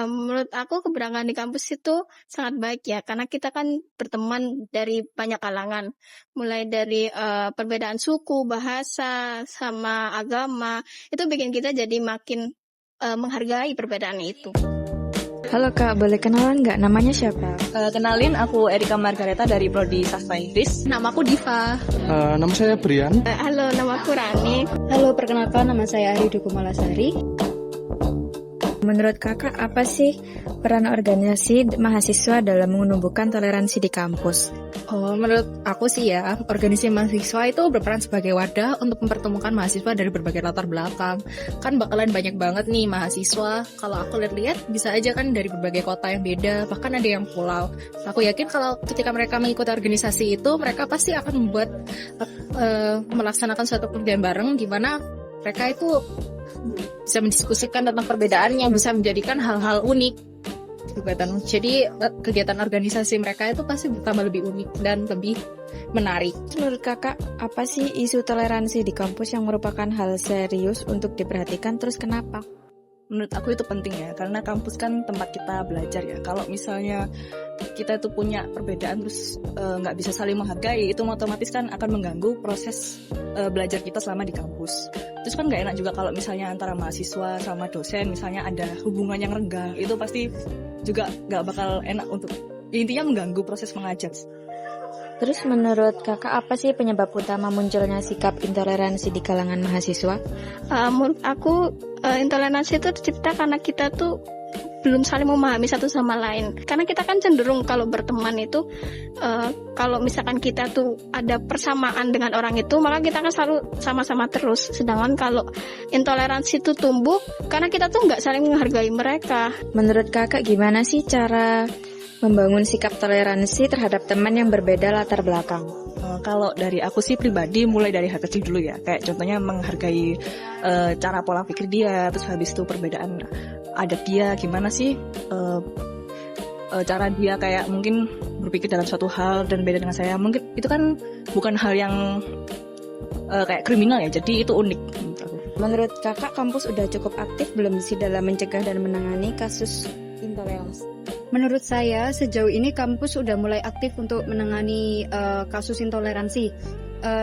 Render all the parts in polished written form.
Menurut aku keberadaan di kampus itu sangat baik ya, karena kita kan berteman dari banyak kalangan, mulai dari perbedaan suku, bahasa, sama agama, itu bikin kita jadi makin menghargai perbedaan itu. Halo Kak, boleh kenalan nggak? Namanya siapa? Kenalin, aku Erika Margareta dari Prodi Sastra Inggris. Namaku Diva. Nama saya Brian. Halo, namaku Rani. Halo, perkenalkan nama saya Ari Dukumalasari. Menurut kakak, apa sih peran organisasi mahasiswa dalam menumbuhkan toleransi di kampus? Menurut aku sih ya, organisasi mahasiswa itu berperan sebagai wadah untuk mempertemukan mahasiswa dari berbagai latar belakang. Kan bakalan banyak banget nih mahasiswa, kalau aku lihat-lihat bisa aja kan dari berbagai kota yang beda, bahkan ada yang pulau. Aku yakin kalau ketika mereka mengikuti organisasi itu, mereka pasti akan melaksanakan suatu kerjaan bareng, di mana mereka itu bisa mendiskusikan tentang perbedaan yang bisa menjadikan hal-hal unik. Jadi kegiatan organisasi mereka itu pasti bertambah lebih unik dan lebih menarik. Menurut kakak, apa sih isu toleransi di kampus yang merupakan hal serius untuk diperhatikan, terus kenapa? Menurut aku itu penting ya, karena kampus kan tempat kita belajar ya. Kalau misalnya kita itu punya perbedaan terus nggak bisa saling menghargai, itu otomatis kan akan mengganggu proses belajar kita selama di kampus. Terus kan nggak enak juga kalau misalnya antara mahasiswa sama dosen misalnya ada hubungan yang renggang, itu pasti juga nggak bakal enak untuk, intinya mengganggu proses mengajar. Terus menurut kakak, apa sih penyebab utama munculnya sikap intoleransi di kalangan mahasiswa? Menurut aku intoleransi itu tercipta karena kita tuh belum saling memahami satu sama lain. Karena kita kan cenderung kalau berteman itu kalau misalkan kita tuh ada persamaan dengan orang itu, maka kita akan selalu sama-sama terus. Sedangkan kalau intoleransi itu tumbuh karena kita tuh nggak saling menghargai mereka. Menurut kakak, gimana sih cara membangun sikap toleransi terhadap teman yang berbeda latar belakang? Kalau dari aku sih pribadi, mulai dari hal kecil dulu ya. Kayak contohnya menghargai cara pola pikir dia, terus habis itu perbedaan adat dia, gimana sih cara dia kayak mungkin berpikir dalam suatu hal dan beda dengan saya. Mungkin itu kan bukan hal yang kayak kriminal ya, jadi itu unik. Menurut kakak, kampus udah cukup aktif belum sih dalam mencegah dan menangani kasus intoleransi? Menurut saya, sejauh ini kampus sudah mulai aktif untuk menangani kasus intoleransi.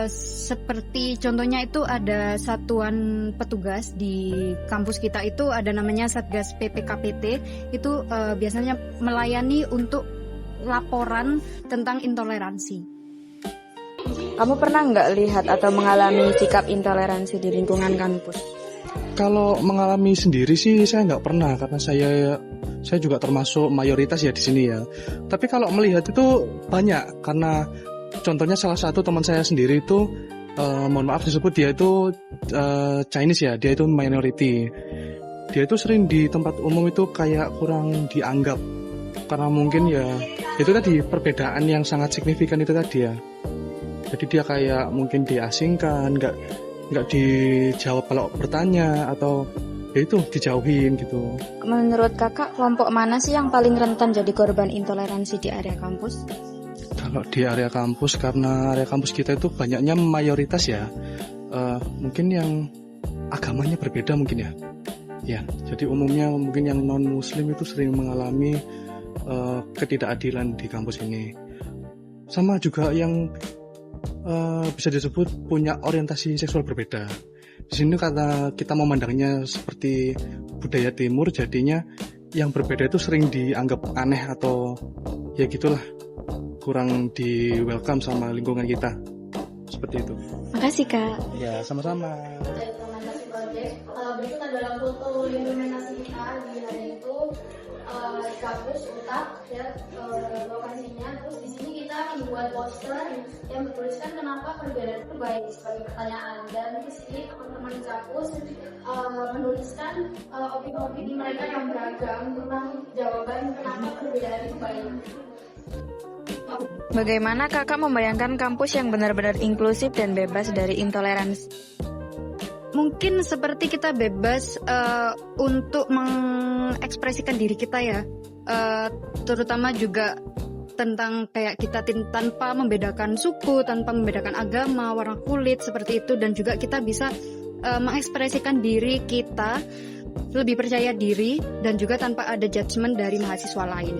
Seperti contohnya itu ada satuan petugas di kampus kita itu ada namanya Satgas PPKPT. Itu biasanya melayani untuk laporan tentang intoleransi. Kamu pernah nggak lihat atau mengalami sikap intoleransi di lingkungan kampus? Kalau mengalami sendiri sih saya nggak pernah, karena saya juga termasuk mayoritas ya di sini ya. Tapi kalau melihat itu banyak, karena contohnya salah satu teman saya sendiri itu, mohon maaf disebut dia itu Chinese ya, dia itu minority. Dia itu sering di tempat umum itu kayak kurang dianggap, karena mungkin ya itu tadi perbedaan yang sangat signifikan itu tadi ya. Jadi dia kayak mungkin diasingkan, nggak dijawab kalau bertanya, atau ya itu dijauhin gitu. Menurut kakak, kelompok mana sih yang paling rentan jadi korban intoleransi di area kampus? Kalau di area kampus, karena area kampus kita itu banyaknya mayoritas ya, mungkin yang agamanya berbeda mungkin ya. Ya, jadi umumnya mungkin yang non muslim itu sering mengalami ketidakadilan di kampus ini. Sama juga yang bisa disebut punya orientasi seksual berbeda. Di sini karena kita memandangnya seperti budaya timur, jadinya yang berbeda itu sering dianggap aneh atau ya gitulah, kurang di welcome sama lingkungan kita. Seperti itu. Makasih Kak. Ya, sama-sama. Berikut adalah foto implementasi kita di hari itu di kampus UTAP ya, lokasinya. Terus di sini kita membuat poster yang bertuliskan kenapa perbedaan itu baik sebagai pertanyaan, dan di sini teman-teman di kampus menuliskan opini-opini mereka yang beragam tentang jawaban kenapa perbedaan itu baik. Bagaimana kakak membayangkan kampus yang benar-benar inklusif dan bebas dari intoleransi? Mungkin seperti kita bebas untuk mengekspresikan diri kita ya, terutama juga tentang kayak kita tanpa membedakan suku, tanpa membedakan agama, warna kulit seperti itu, dan juga kita bisa mengekspresikan diri kita lebih percaya diri dan juga tanpa ada judgement dari mahasiswa lain.